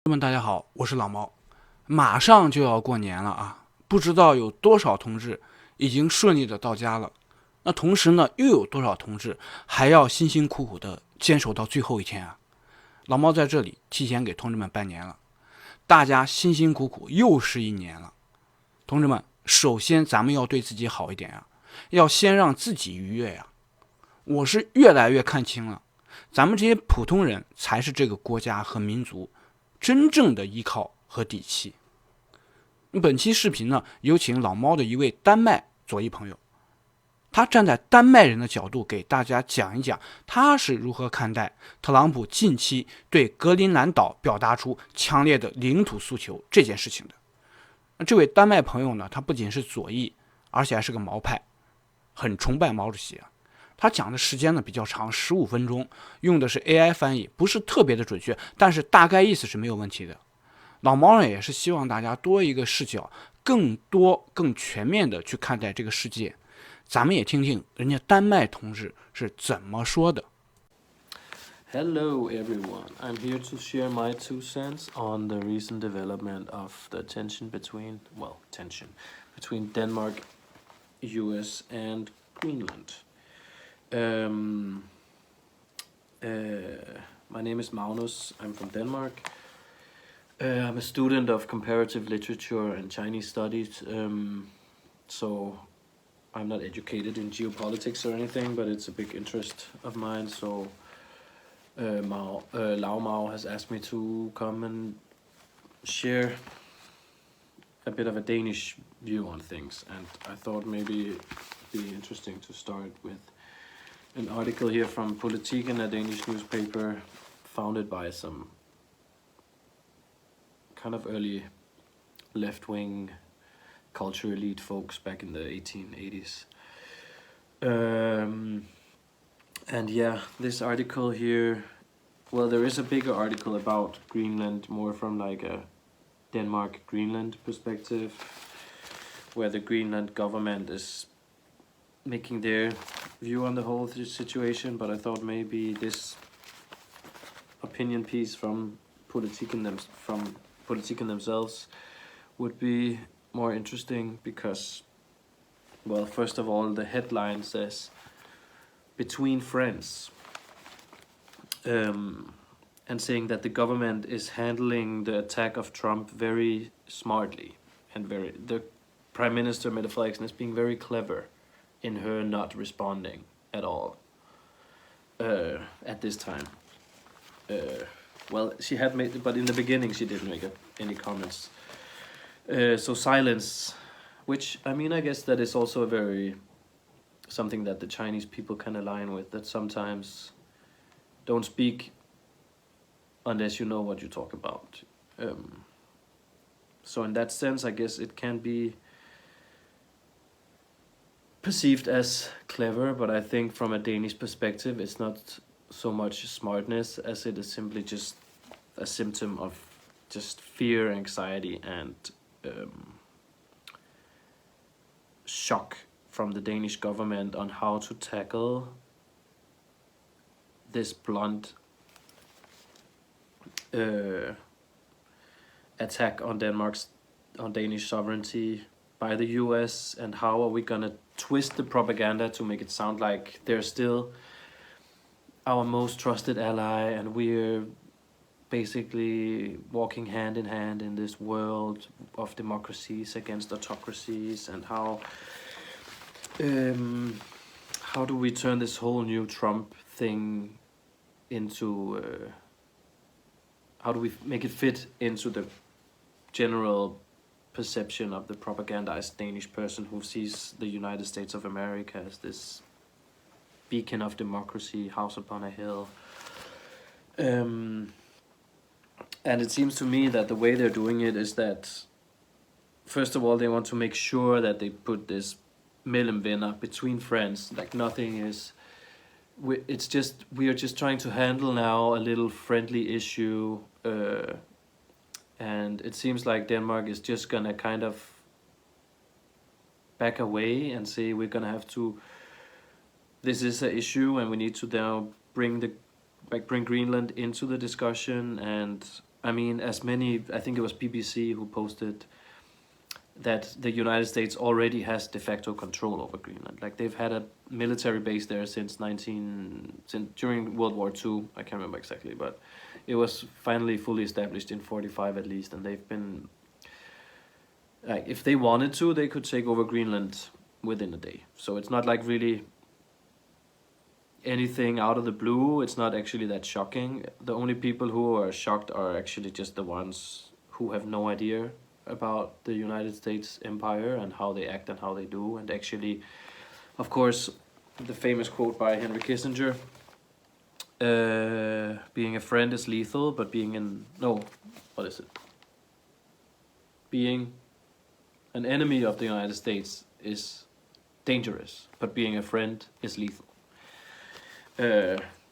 朋友们，大家好，我是老猫。马上就要过年了啊，不知道有多少同志已经顺利的到家了。那同时呢，又有多少同志还要辛辛苦苦的坚守到最后一天啊？老猫在这里提前给同志们拜年了，大家辛辛苦苦又是一年了。同志们，首先咱们要对自己好一点啊，要先让自己愉悦呀。我是越来越看清了，咱们这些普通人才是这个国家和民族真正的依靠和底气。本期视频呢，有请老猫的一位丹麦左翼朋友，他站在丹麦人的角度给大家讲一讲，他是如何看待特朗普近期对格陵兰岛表达出强烈的领土诉求这件事情的。这位丹麦朋友呢，他不仅是左翼，而且还是个毛派，很崇拜毛主席啊。他讲的时间呢比较长，15分钟，用的是 AI 翻译，不是特别的准确，但是大概意思是没有问题的。老猫呢也是希望大家多一个视角，更多更全面的去看待这个世界。咱们也听听人家丹麦同志是怎么说的。Hello everyone, I'm here to share my 2 cents on the recent development of the tension between Denmark, US and Greenland. Um, my name is Magnus, I'm from Denmark. I'm a student of comparative literature and Chinese studies, so I'm not educated in geopolitics or anything, but it's a big interest of mine, so Lau Mao has asked me to come and share a bit of a Danish view on things, and I thought maybe it'd be interesting to start with an article here from Politiken, a Danish newspaper founded by some kind of early left-wing culture elite folks back in the 1880s. And yeah, this article here, well, there is a bigger article about Greenland, more from like a Denmark-Greenland perspective, where the Greenland government is making their view on the whole situation, but I thought maybe this opinion piece from Politiken themselves would be more interesting because, well, first of all, the headline says between friends, and saying that the government is handling the attack of Trump very smartly, and the Prime Minister Mette Frederiksen is being very clever in her not responding at all at this time. Well, she had made, but in the beginning she didn't make any comments. So silence, which, I mean, I guess that is also something that the Chinese people can align with, that sometimes don't speak unless you know what you talk about. So in that sense, I guess it can be perceived as clever, but I think from a Danish perspective, it's not so much smartness as it is simply just a symptom of just fear, anxiety, and shock from the Danish government on how to tackle this blunt attack on Danish sovereignty by the US, and how are we gonna twist the propaganda to make it sound like they're still our most trusted ally and we're basically walking hand in hand in this world of democracies against autocracies, and how do we turn this whole new Trump thing into how do we make it fit into the general perception of the propagandized Danish person who sees the United States of America as this beacon of democracy, house upon a hill. And it seems to me that the way they're doing it is that, first of all, they want to make sure that they put this mellemvenner between friends, like nothing is. We are just trying to handle now a little friendly issue, and it seems like Denmark is just gonna kind of back away and say we're gonna have to. This is an issue, and we need to now bring Greenland into the discussion, and I mean, as many, I think it was BBC who posted that the United States already has de facto control over Greenland. Like they've had a military base there since during World War II. I can't remember exactly, but it was finally fully established in 45 at least, and they've been like, if they wanted to, they could take over Greenland within a day. So it's not like really anything out of the blue. It's not actually that shocking. The only people who are shocked are actually just the ones who have no idea about the United States empire and how they act and how they do. And actually, of course, the famous quote by Henry Kissinger, being a friend is lethal, but being being an enemy of the United States is dangerous, but being a friend is lethal.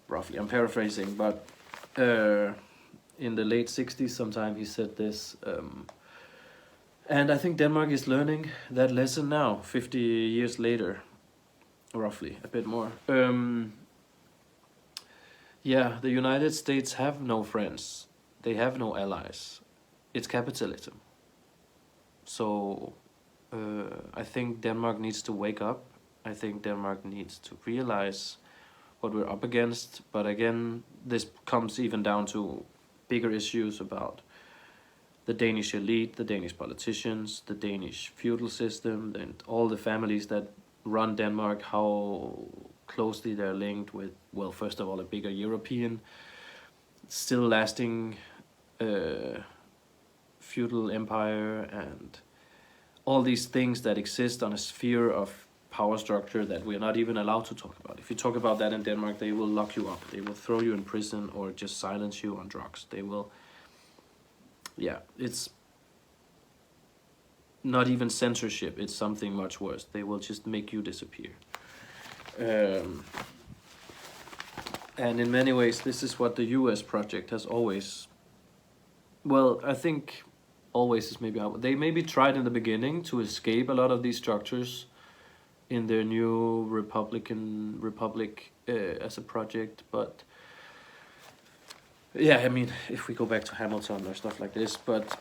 Roughly, I'm paraphrasing, but in the late 60s sometime he said this, and I think Denmark is learning that lesson now, 50 years later, roughly, a bit more. Yeah, the United States have no friends, they have no allies, it's capitalism. So I think Denmark needs to wake up. I think Denmark needs to realize what we're up against. But again, this comes even down to bigger issues about the Danish elite, the Danish politicians, the Danish feudal system, and all the families that run Denmark, how closely they're linked with, well, first of all, a bigger European, still lasting feudal empire, and all these things that exist on a sphere of power structure that we're not even allowed to talk about. If you talk about that in Denmark, they will lock you up. They will throw you in prison or just silence you on drugs. They will, yeah, it's not even censorship. It's something much worse. They will just make you disappear. And in many ways, this is what the US project has always, well, I think always is maybe, they maybe tried in the beginning to escape a lot of these structures in their new republic as a project, but yeah, I mean, if we go back to Hamilton or stuff like this, but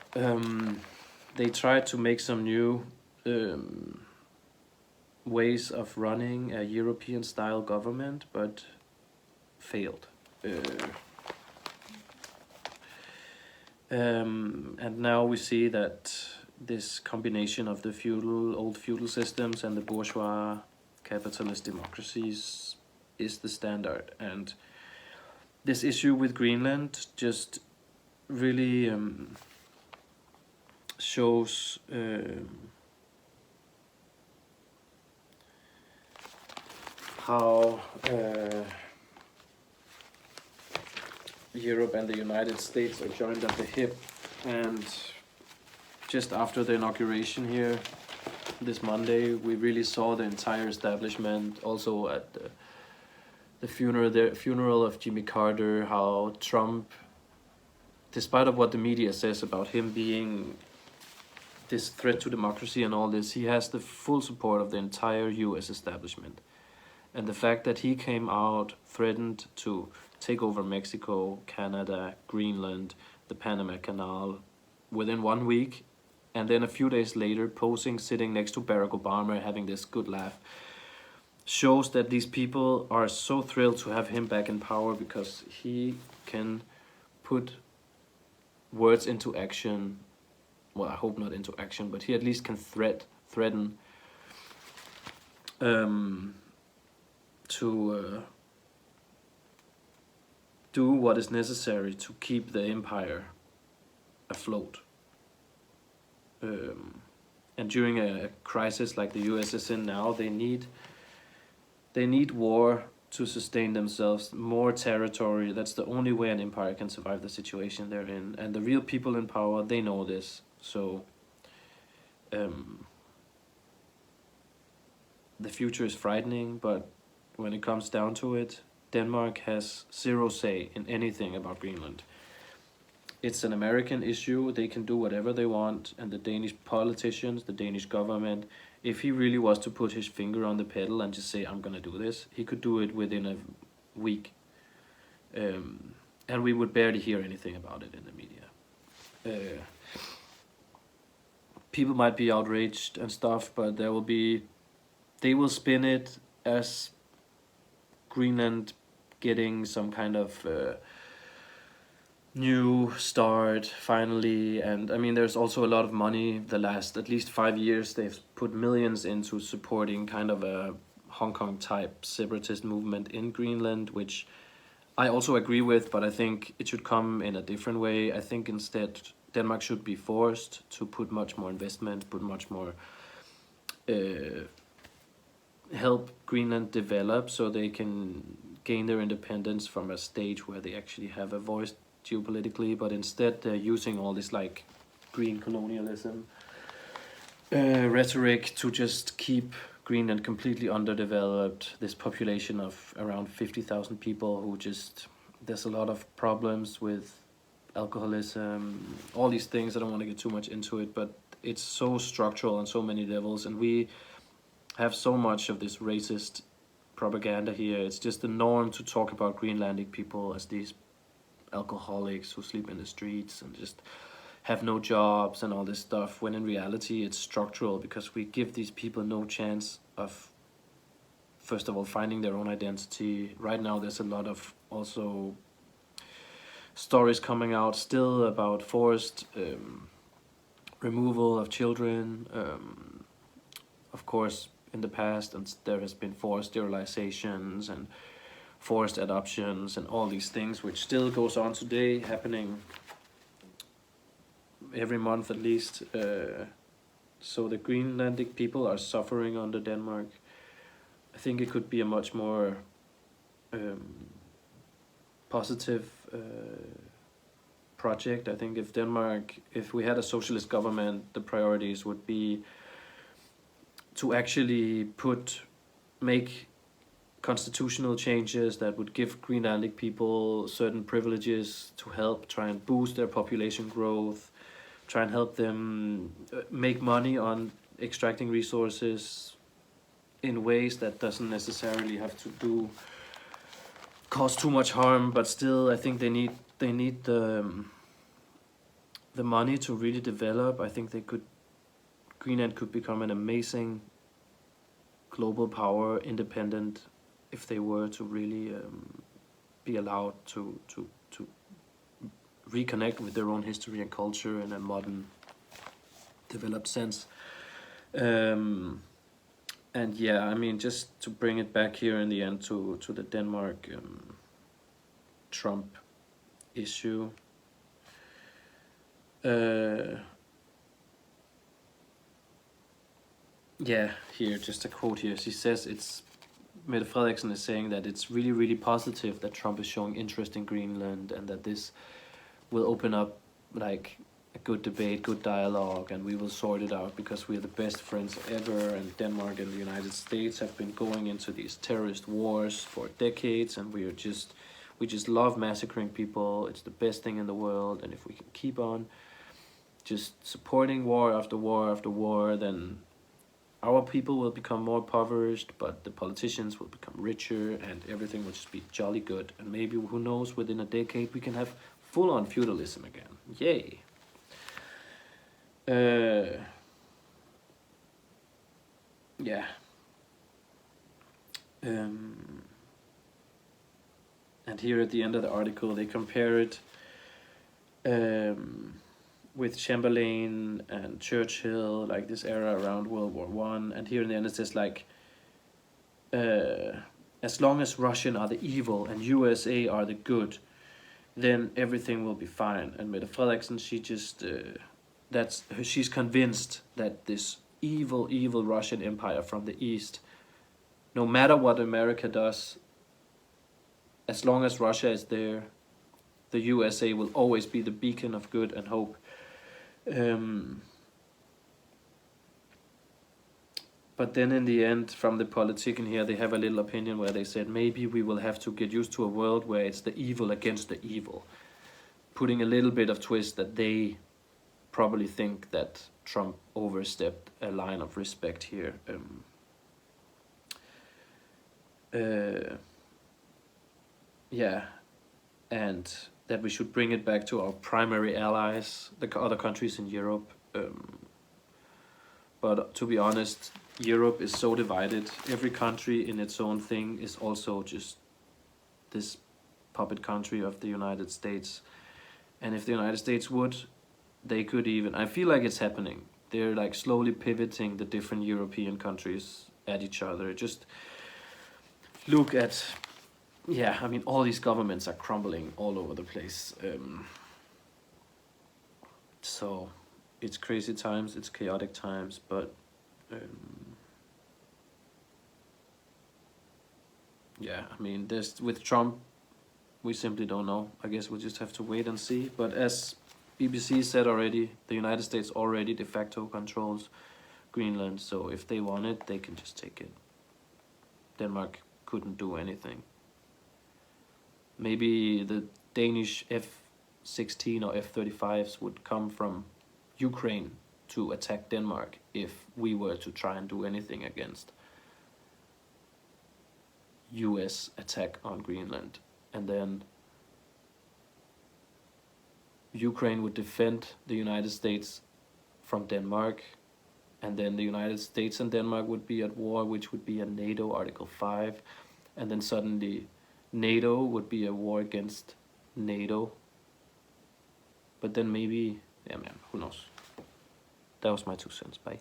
they tried to make some new ways of running a European style government, but failed. And now we see that this combination of the old feudal systems and the bourgeois capitalist democracies is the standard. And this issue with Greenland just really shows how Europe and the United States are joined at the hip. And just after the inauguration here this Monday, we really saw the entire establishment, also at the funeral of Jimmy Carter, how Trump, despite of what the media says about him being this threat to democracy and all this, he has the full support of the entire US establishment. And the fact that he came out, threatened to take over Mexico, Canada, Greenland, the Panama Canal within 1 week, and then a few days later posing, sitting next to Barack Obama, having this good laugh, shows that these people are so thrilled to have him back in power, because he can put words into action. Well, I hope not into action, but he at least can threaten to do what is necessary to keep the empire afloat. And during a crisis like the US is in now, they need war to sustain themselves, more territory. That's the only way an empire can survive the situation they're in. And the real people in power, they know this. So the future is frightening, but when it comes down to it, Denmark has zero say in anything about Greenland. It's an American issue. They can do whatever they want, and the Danish politicians, the Danish government, if he really was to put his finger on the pedal and just say, I'm gonna do this, he could do it within a week. And we would barely hear anything about it in the media. People might be outraged and stuff, but they will spin it as Greenland getting some kind of new start finally. And I mean, there's also a lot of money. The last at least 5 years, they've put millions into supporting kind of a Hong Kong type separatist movement in Greenland, which I also agree with, but I think it should come in a different way. I think instead Denmark should be forced to put much more investment, put much more help Greenland develop so they can gain their independence from a stage where they actually have a voice geopolitically, but instead they're using all this like green colonialism rhetoric to just keep Greenland completely underdeveloped. This population of around 50,000 people who just, there's a lot of problems with alcoholism, all these things. I don't want to get too much into it, but it's so structural on so many levels, and we have so much of this racist propaganda here. It's just the norm to talk about Greenlandic people as these alcoholics who sleep in the streets and just have no jobs and all this stuff, when in reality it's structural, because we give these people no chance of, first of all, finding their own identity. Right now there's a lot of also stories coming out still about forced removal of children. Of course, in the past, and there has been forced sterilizations and forced adoptions and all these things, which still goes on today, happening every month at least. So the Greenlandic people are suffering under Denmark. I think it could be a much more positive project. I think if Denmark, if we had a socialist government, the priorities would be to actually make constitutional changes that would give Greenlandic people certain privileges to help try and boost their population growth, try and help them make money on extracting resources in ways that doesn't necessarily have to cause too much harm, but still I think they need the money to really develop. I think Greenland could become an amazing global power, independent, if they were to really be allowed to reconnect with their own history and culture in a modern, developed sense. And yeah, I mean, just to bring it back here in the end to the Denmark Trump issue. Yeah, here, just a quote here. She says Mette Frederiksen is saying that it's really, really positive that Trump is showing interest in Greenland, and that this will open up like a good debate, good dialogue, and we will sort it out because we are the best friends ever, and Denmark and the United States have been going into these terrorist wars for decades, and we just love massacring people. It's the best thing in the world, and if we can keep on just supporting war after war after war, then our people will become more impoverished, but the politicians will become richer, and everything will just be jolly good. And maybe, who knows, within a decade we can have full-on feudalism again. Yay! Yeah. And here at the end of the article, they compare it with Chamberlain and Churchill, like this era around World War One. And here in the end it says like, as long as Russian are the evil and USA are the good, then everything will be fine. And Mette Frederiksen, she just, she's convinced that this evil Russian empire from the East, no matter what America does, as long as Russia is there, the USA will always be the beacon of good and hope. But then in the end, from the politician here, they have a little opinion where they said maybe we will have to get used to a world where it's the evil against the evil, putting a little bit of twist that they probably think that Trump overstepped a line of respect here. Yeah, and that we should bring it back to our primary allies, the other countries in Europe. But to be honest, Europe is so divided. Every country in its own thing is also just this puppet country of the United States. And if the United States would, they could even, I feel like it's happening. They're like slowly pivoting the different European countries at each other. Just look at, yeah, I mean, all these governments are crumbling all over the place. So it's crazy times, it's chaotic times, but yeah, I mean, there's with Trump, we simply don't know. I guess we'll just have to wait and see. But as BBC said already, the United States already de facto controls Greenland, so if they want it, they can just take it. Denmark couldn't do anything. Maybe the Danish F-16 or F-35s would come from Ukraine to attack Denmark if we were to try and do anything against US attack on Greenland. And then Ukraine would defend the United States from Denmark, and then the United States and Denmark would be at war, which would be a NATO Article 5, and then suddenly NATO would be a war against NATO. But then maybe, yeah man, who knows. That was my 2 cents, bye.